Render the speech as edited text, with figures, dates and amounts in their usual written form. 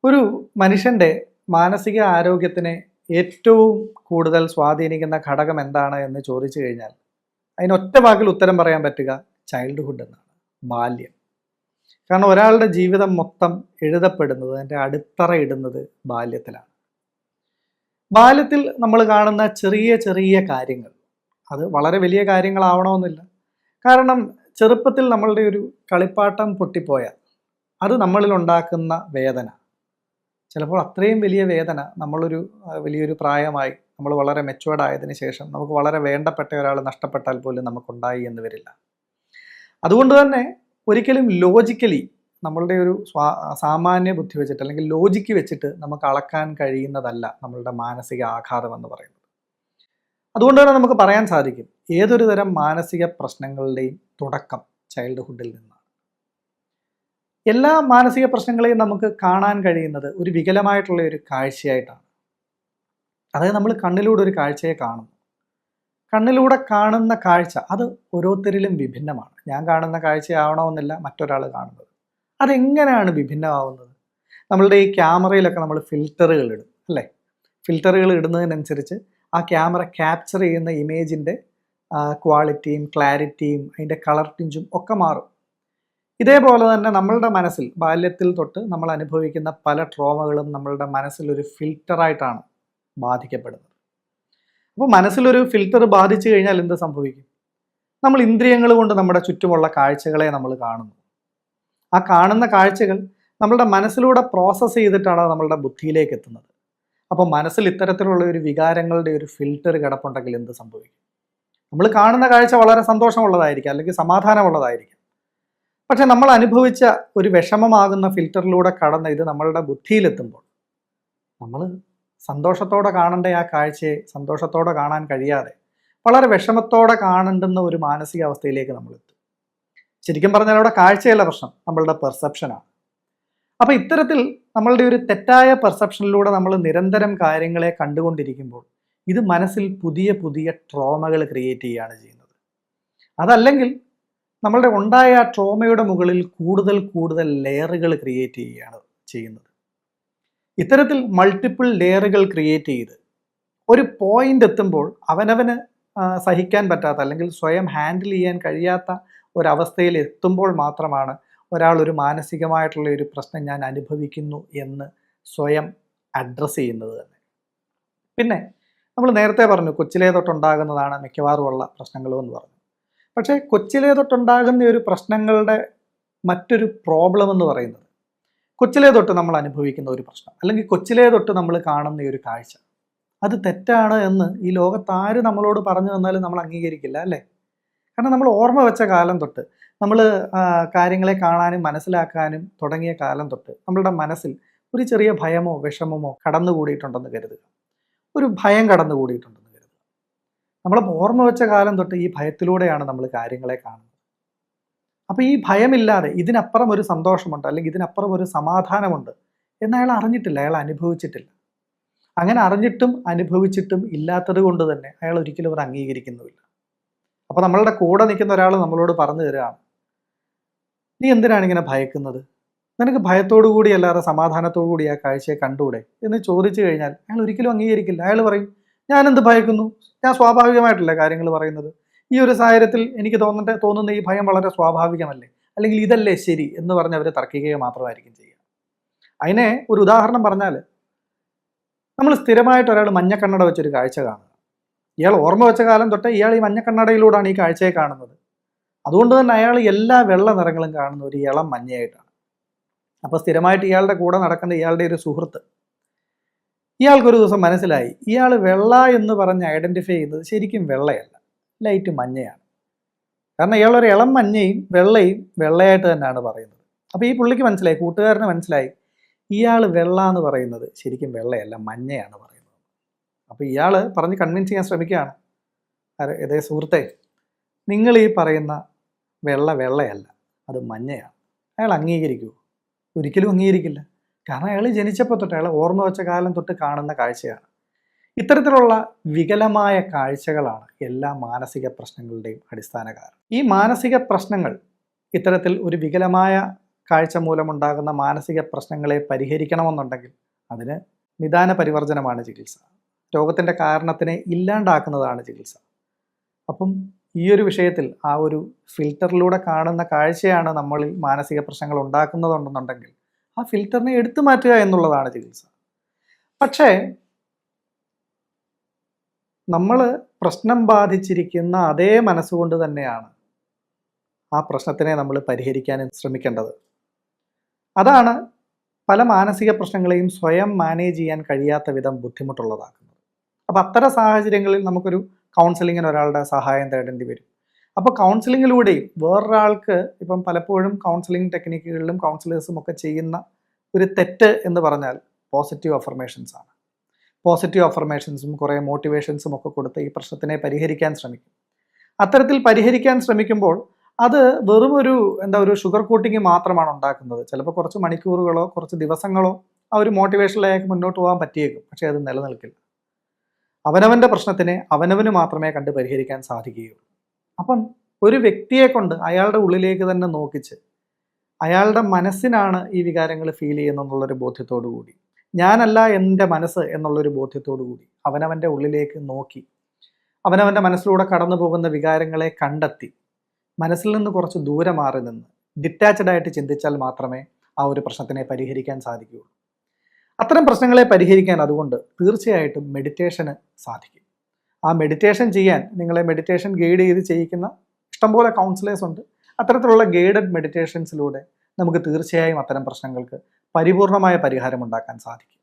ഒരു മനുഷ്യൻ്റെ മാനസിക ആരോഗ്യത്തിനെ ഏറ്റവും കൂടുതൽ സ്വാധീനിക്കുന്ന ഘടകം എന്താണ് എന്ന് ചോദിച്ചു കഴിഞ്ഞാൽ അതിന് ഒറ്റ വാക്കിൽ ഉത്തരം പറയാൻ പറ്റുക ചൈൽഡ്ഹുഡ് എന്നാണ്, ബാല്യം. കാരണം ഒരാളുടെ ജീവിതം മൊത്തം എഴുതപ്പെടുന്നത്, അതിൻ്റെ അടിത്തറ ഇടുന്നത് ബാല്യത്തിലാണ്. ബാല്യത്തിൽ നമ്മൾ കാണുന്ന ചെറിയ ചെറിയ കാര്യങ്ങൾ, അത് വളരെ വലിയ കാര്യങ്ങളാവണമെന്നില്ല. കാരണം ചെറുപ്പത്തിൽ നമ്മളുടെ ഒരു കളിപ്പാട്ടം പൊട്ടിപ്പോയാൽ അത് നമ്മളിൽ ഉണ്ടാക്കുന്ന വേദന, ചിലപ്പോൾ അത്രയും വലിയ വേദന വലിയൊരു പ്രായമായി നമ്മൾ വളരെ മെച്ചുവേർഡ് ആയതിനു ശേഷം നമുക്ക് വളരെ വേണ്ടപ്പെട്ട ഒരാൾ നഷ്ടപ്പെട്ടാൽ പോലും നമുക്കുണ്ടായി എന്ന് വരില്ല. അതുകൊണ്ട് തന്നെ ഒരിക്കലും ലോജിക്കലി നമ്മളുടെ ഒരു സാമാന്യ ബുദ്ധി വെച്ചിട്ട് അല്ലെങ്കിൽ ലോജിക്ക് വെച്ചിട്ട് നമുക്ക് അളക്കാൻ കഴിയുന്നതല്ല നമ്മളുടെ മാനസിക ആഘാതം എന്ന് പറയുന്നത്. അതുകൊണ്ട് തന്നെ നമുക്ക് പറയാൻ സാധിക്കും ഏതൊരു തരം മാനസിക പ്രശ്നങ്ങളുടെയും തുടക്കം ചൈൽഡ്ഹുഡിൽ നിന്നാണ്. എല്ലാ മാനസിക പ്രശ്നങ്ങളെയും നമുക്ക് കാണാൻ കഴിയുന്നത് ഒരു വികലമായിട്ടുള്ള ഒരു കാഴ്ചയായിട്ടാണ്. അതായത് നമ്മൾ കണ്ണിലൂടെ ഒരു കാഴ്ചയെ കാണുന്നു. കണ്ണിലൂടെ കാണുന്ന കാഴ്ച അത് ഓരോരുത്തരിലും വിഭിന്നമാണ്. ഞാൻ കാണുന്ന കാഴ്ചയാവണമെന്നില്ല മറ്റൊരാൾ കാണുന്നത്. അതെങ്ങനെയാണ് വിഭിന്നമാവുന്നത്? നമ്മളുടെ ഈ ക്യാമറയിലൊക്കെ നമ്മൾ ഫിൽറ്ററുകൾ ഇടും അല്ലേ? ഫിൽറ്ററുകൾ ഇടുന്നതിനനുസരിച്ച് ആ ക്യാമറ ക്യാപ്ചർ ചെയ്യുന്ന ഇമേജിൻ്റെ ക്വാളിറ്റിയും ക്ലാരിറ്റിയും അതിൻ്റെ കളർ ടിഞ്ചും ഒക്കെ മാറും. ഇതേപോലെ തന്നെ നമ്മളുടെ മനസ്സിൽ ബാല്യത്തിൽ തൊട്ട് നമ്മൾ അനുഭവിക്കുന്ന പല ട്രോമകളും നമ്മളുടെ മനസ്സിൽ ഒരു ഫിൽറ്ററായിട്ടാണ് ബാധിക്കപ്പെടുന്നത്. അപ്പോൾ മനസ്സിലൊരു ഫിൽറ്റർ ബാധിച്ചു കഴിഞ്ഞാൽ എന്ത് സംഭവിക്കും? നമ്മൾ ഇന്ദ്രിയങ്ങൾ കൊണ്ട് നമ്മുടെ ചുറ്റുമുള്ള കാഴ്ചകളെ നമ്മൾ കാണുന്നു. ആ കാണുന്ന കാഴ്ചകൾ നമ്മളുടെ മനസ്സിലൂടെ പ്രോസസ്സ് ചെയ്തിട്ടാണ് നമ്മളുടെ ബുദ്ധിയിലേക്ക് എത്തുന്നത്. അപ്പോൾ മനസ്സിൽ ഇത്തരത്തിലുള്ള ഒരു വികാരങ്ങളുടെ ഒരു ഫിൽറ്റർ കിടപ്പുണ്ടെങ്കിൽ എന്ത് സംഭവിക്കും? നമ്മൾ കാണുന്ന കാഴ്ച വളരെ സന്തോഷമുള്ളതായിരിക്കും, അല്ലെങ്കിൽ സമാധാനമുള്ളതായിരിക്കും. പക്ഷെ നമ്മൾ അനുഭവിച്ച ഒരു വിഷമമാകുന്ന ഫിൽറ്ററിലൂടെ കടന്ന് ഇത് നമ്മളുടെ ബുദ്ധിയിലെത്തുമ്പോൾ നമ്മൾ സന്തോഷത്തോടെ കാണേണ്ട ആ കാഴ്ചയെ സന്തോഷത്തോടെ കാണാൻ കഴിയാതെ വളരെ വിഷമത്തോടെ കാണേണ്ടുന്ന ഒരു മാനസികാവസ്ഥയിലേക്ക് നമ്മൾ എത്തും. ശരിക്കും പറഞ്ഞാൽ അവിടെ കാഴ്ചയല്ല പ്രശ്നം, നമ്മളുടെ പെർസെപ്ഷനാണ്. അപ്പോൾ ഇത്തരത്തിൽ നമ്മളുടെ ഒരു തെറ്റായ പെർസെപ്ഷനിലൂടെ നമ്മൾ നിരന്തരം കാര്യങ്ങളെ കണ്ടുകൊണ്ടിരിക്കുമ്പോൾ ഇത് മനസ്സിൽ പുതിയ പുതിയ ട്രോമകൾ ക്രിയേറ്റ് ചെയ്യുകയാണ് ചെയ്യുന്നത്. അതല്ലെങ്കിൽ നമ്മളുടെ ഉണ്ടായ ആ ട്രോമയുടെ മുകളിൽ കൂടുതൽ കൂടുതൽ ലെയറുകൾ ക്രിയേറ്റ് ചെയ്യുകയാണ് ചെയ്യുന്നത്. ഇത്തരത്തിൽ മൾട്ടിപ്പിൾ ലെയറുകൾ ക്രിയേറ്റ് ചെയ്ത് ഒരു പോയിന്റ് എത്തുമ്പോൾ അവനവന് സഹിക്കാൻ പറ്റാത്ത അല്ലെങ്കിൽ സ്വയം ഹാൻഡിൽ ചെയ്യാൻ കഴിയാത്ത ഒരവസ്ഥയിൽ എത്തുമ്പോൾ മാത്രമാണ് ഒരാൾ ഒരു മാനസികമായിട്ടുള്ള ഒരു പ്രശ്നം ഞാൻ അനുഭവിക്കുന്നു എന്ന് സ്വയം അഡ്രസ്സ് ചെയ്യുന്നത് തന്നെ. പിന്നെ നമ്മൾ നേരത്തെ പറഞ്ഞു കൊച്ചിലേ തൊട്ടുണ്ടാകുന്നതാണ് മിക്കവാറും ഉള്ള പ്രശ്നങ്ങളെന്ന് പറഞ്ഞു. പക്ഷേ കൊച്ചിലേ തൊട്ടുണ്ടാകുന്ന ഒരു പ്രശ്നങ്ങളുടെ മറ്റൊരു പ്രോബ്ലം എന്ന് പറയുന്നത് കൊച്ചിലേ തൊട്ട് നമ്മൾ അനുഭവിക്കുന്ന ഒരു പ്രശ്നം അല്ലെങ്കിൽ കൊച്ചിലേ തൊട്ട് നമ്മൾ കാണുന്ന ഒരു കാഴ്ച അത് തെറ്റാണ് എന്ന് ഈ ലോകത്താര് നമ്മളോട് പറഞ്ഞു തന്നാലും നമ്മൾ അംഗീകരിക്കില്ല അല്ലേ? കാരണം നമ്മൾ ഓർമ്മ വെച്ച കാലം തൊട്ട് നമ്മൾ കാര്യങ്ങളെ കാണാനും മനസ്സിലാക്കാനും തുടങ്ങിയ കാലം തൊട്ട് നമ്മളുടെ മനസ്സിൽ ഒരു ചെറിയ ഭയമോ വിഷമമോ കടന്നുകൂടിയിട്ടുണ്ടെന്ന് കരുതുക. ഒരു ഭയം കടന്നുകൂടിയിട്ടുണ്ടെന്ന് കരുതുക. നമ്മൾ ഓർമ്മ വെച്ച കാലം തൊട്ട് ഈ ഭയത്തിലൂടെയാണ് നമ്മൾ കാര്യങ്ങളെ കാണുന്നത്. അപ്പോൾ ഈ ഭയമില്ലാതെ ഇതിനപ്പുറം ഒരു സന്തോഷമുണ്ട് അല്ലെങ്കിൽ ഇതിനപ്പുറം ഒരു സമാധാനമുണ്ട് എന്ന് അയാൾ അറിഞ്ഞിട്ടില്ല, അയാൾ അനുഭവിച്ചിട്ടില്ല. അങ്ങനെ അറിഞ്ഞിട്ടും അനുഭവിച്ചിട്ടും ഇല്ലാത്തത് കൊണ്ട് തന്നെ അയാൾ ഒരിക്കലും അത് അംഗീകരിക്കുന്നുമില്ല. അപ്പോൾ നമ്മളുടെ കൂടെ നിൽക്കുന്ന ഒരാൾ നമ്മളോട് പറഞ്ഞു തരികയാണ്, നീ എന്തിനാണ് ഇങ്ങനെ ഭയക്കുന്നത്? നിനക്ക് ഭയത്തോടു കൂടി അല്ലാതെ സമാധാനത്തോടു കൂടി ആ കാഴ്ചയെ കണ്ടുകൂടെ എന്ന് ചോദിച്ചു കഴിഞ്ഞാൽ അയാൾ ഒരിക്കലും അംഗീകരിക്കില്ല. അയാൾ പറയും, ഞാനെന്ത് ഭയക്കുന്നു, ഞാൻ സ്വാഭാവികമായിട്ടല്ലേ കാര്യങ്ങൾ പറയുന്നത്, ഈ ഒരു സാഹചര്യത്തിൽ എനിക്ക് തോന്നുന്ന ഈ ഭയം വളരെ സ്വാഭാവികമല്ലേ, അല്ലെങ്കിൽ ഇതല്ലേ ശരി എന്ന് പറഞ്ഞ് അവർ തർക്കിക്കുക മാത്രമായിരിക്കും ചെയ്യുക. അതിനെ ഒരു ഉദാഹരണം പറഞ്ഞാൽ, നമ്മൾ സ്ഥിരമായിട്ട് ഒരാൾ മഞ്ഞക്കണ്ണട വെച്ചൊരു കാഴ്ച കാണുക. ഇയാൾ ഓർമ്മ വെച്ച കാലം തൊട്ട് ഇയാൾ ഈ മഞ്ഞക്കണ്ണടയിലൂടെയാണ് ഈ കാഴ്ചയെ കാണുന്നത്. അതുകൊണ്ട് തന്നെ അയാൾ എല്ലാ വെള്ള നിറങ്ങളും കാണുന്ന ഒരു ഇളം മഞ്ഞയായിട്ടാണ്. അപ്പോൾ സ്ഥിരമായിട്ട് ഇയാളുടെ കൂടെ നടക്കുന്ന ഇയാളുടെ ഒരു സുഹൃത്ത്, ഇയാൾക്കൊരു ദിവസം മനസ്സിലായി ഇയാൾ വെള്ള എന്ന് പറഞ്ഞ് ഐഡൻറ്റിഫൈ ചെയ്യുന്നത് ശരിക്കും വെള്ളയല്ല, ലൈറ്റ് മഞ്ഞയാണ്. കാരണം ഇയാളൊരു ഇളം മഞ്ഞയും വെള്ളയും വെള്ളയായിട്ട് തന്നെയാണ് പറയുന്നത്. അപ്പോൾ ഈ പുള്ളിക്ക് മനസ്സിലായി, കൂട്ടുകാരന് മനസ്സിലായി, ഇയാൾ വെള്ള എന്ന് പറയുന്നത് ശരിക്കും വെള്ളയല്ല മഞ്ഞയാണ് പറയുന്നത്. അപ്പോൾ ഇയാൾ പറഞ്ഞ് കൺവിൻസ് ചെയ്യാൻ ശ്രമിക്കുകയാണ്, അതേ സുഹൃത്തെ, നിങ്ങൾ ഈ പറയുന്ന വെള്ളയല്ല, അത് മഞ്ഞയാണ്. അയാൾ അംഗീകരിക്കുമോ? ഒരിക്കലും അംഗീകരിക്കില്ല. കാരണം അയാൾ ജനിച്ചപ്പോൾ തൊട്ട് അയാൾ ഓർമ്മ വെച്ച കാലം തൊട്ട് കാണുന്ന കാഴ്ചയാണ്. ഇത്തരത്തിലുള്ള വികലമായ കാഴ്ചകളാണ് എല്ലാ മാനസിക പ്രശ്നങ്ങളുടെയും അടിസ്ഥാന കാരണം. ഈ മാനസിക പ്രശ്നങ്ങൾ ഇത്തരത്തിൽ ഒരു വികലമായ കാഴ്ച മൂലമുണ്ടാകുന്ന മാനസിക പ്രശ്നങ്ങളെ പരിഹരിക്കണമെന്നുണ്ടെങ്കിൽ അതിന് നിദാന പരിവർജനമാണ് ചികിത്സ. രോഗത്തിൻ്റെ കാരണത്തിനെ ഇല്ലാണ്ടാക്കുന്നതാണ് ചികിത്സ. അപ്പം ഈ ഒരു വിഷയത്തിൽ ആ ഒരു ഫിൽറ്ററിലൂടെ കാണുന്ന കാഴ്ചയാണ് നമ്മളിൽ മാനസിക പ്രശ്നങ്ങൾ ഉണ്ടാക്കുന്നതുണ്ടെന്നുണ്ടെങ്കിൽ ആ ഫിൽറ്ററിനെ എടുത്തു മാറ്റുക എന്നുള്ളതാണ് ചികിത്സ. പക്ഷേ നമ്മൾ പ്രശ്നം ബാധിച്ചിരിക്കുന്ന അതേ മനസ്സുകൊണ്ട് തന്നെയാണ് ആ പ്രശ്നത്തിനെ നമ്മൾ പരിഹരിക്കാൻ ശ്രമിക്കേണ്ടത്. അതാണ് പല മാനസിക പ്രശ്നങ്ങളെയും സ്വയം മാനേജ് ചെയ്യാൻ കഴിയാത്ത വിധം ബുദ്ധിമുട്ടുള്ളതാക്കുന്നത്. അപ്പോൾ അത്തരം സാഹചര്യങ്ങളിൽ നമുക്കൊരു കൗൺസിലിങ്ങിന് ഒരാളുടെ സഹായം തേടേണ്ടി വരും. അപ്പോൾ കൗൺസിലിങ്ങിലൂടെയും വേറൊരാൾക്ക് ഇപ്പം പലപ്പോഴും കൗൺസിലിംഗ് ടെക്നിക്കുകളിലും കൗൺസിലേഴ്സും ഒക്കെ ചെയ്യുന്ന ഒരു തെറ്റ് എന്ന് പറഞ്ഞാൽ പോസിറ്റീവ് അഫർമേഷൻസ് ആണ്. പോസിറ്റീവ് അഫർമേഷൻസും കുറേ മോട്ടിവേഷൻസും ഒക്കെ കൊടുത്ത് ഈ പ്രശ്നത്തിനെ പരിഹരിക്കാൻ ശ്രമിക്കും. അത്തരത്തിൽ പരിഹരിക്കാൻ ശ്രമിക്കുമ്പോൾ അത് വെറും ഒരു ഷുഗർ കോട്ടിങ് മാത്രമാണ് ഉണ്ടാക്കുന്നത്. ചിലപ്പോൾ കുറച്ച് മണിക്കൂറുകളോ കുറച്ച് ദിവസങ്ങളോ ആ ഒരു മോട്ടിവേഷനിലേക്ക് മുന്നോട്ട് പോകാൻ പറ്റിയേക്കും. പക്ഷേ അത് നിലനിൽക്കില്ല. അവനവൻ്റെ പ്രശ്നത്തിനെ അവനവന് മാത്രമേ കണ്ട് പരിഹരിക്കാൻ സാധിക്കുകയുള്ളൂ. അപ്പം ഒരു വ്യക്തിയെ കൊണ്ട് അയാളുടെ ഉള്ളിലേക്ക് തന്നെ നോക്കിച്ച് അയാളുടെ മനസ്സിനാണ് ഈ വികാരങ്ങൾ ഫീൽ ചെയ്യുന്നതെന്നുള്ളൊരു ബോധ്യത്തോടു കൂടി, ഞാനല്ല എൻ്റെ മനസ്സ് എന്നുള്ളൊരു ബോധ്യത്തോടു കൂടി അവനവൻ്റെ ഉള്ളിലേക്ക് നോക്കി അവനവൻ്റെ മനസ്സിലൂടെ കടന്നു പോകുന്ന വികാരങ്ങളെ കണ്ടെത്തി മനസ്സിൽ നിന്ന് കുറച്ച് ദൂരെ മാറി നിന്ന് ഡിറ്റാച്ച്ഡ് ആയിട്ട് ചിന്തിച്ചാൽ മാത്രമേ ആ ഒരു പ്രശ്നത്തിനെ പരിഹരിക്കാൻ സാധിക്കുകയുള്ളൂ. അത്തരം പ്രശ്നങ്ങളെ പരിഹരിക്കാൻ അതുകൊണ്ട് തീർച്ചയായിട്ടും മെഡിറ്റേഷന് സാധിക്കും. ആ മെഡിറ്റേഷൻ ചെയ്യാൻ നിങ്ങളെ മെഡിറ്റേഷൻ ഗൈഡ് ചെയ്ത് ചെയ്യിക്കുന്ന ഇഷ്ടംപോലെ കൗൺസിലേഴ്സ് ഉണ്ട്. അത്തരത്തിലുള്ള ഗൈഡഡ് മെഡിറ്റേഷൻസിലൂടെ നമുക്ക് തീർച്ചയായും അത്തരം പ്രശ്നങ്ങൾക്ക് പരിപൂർണമായ പരിഹാരം ഉണ്ടാക്കാൻ സാധിക്കും.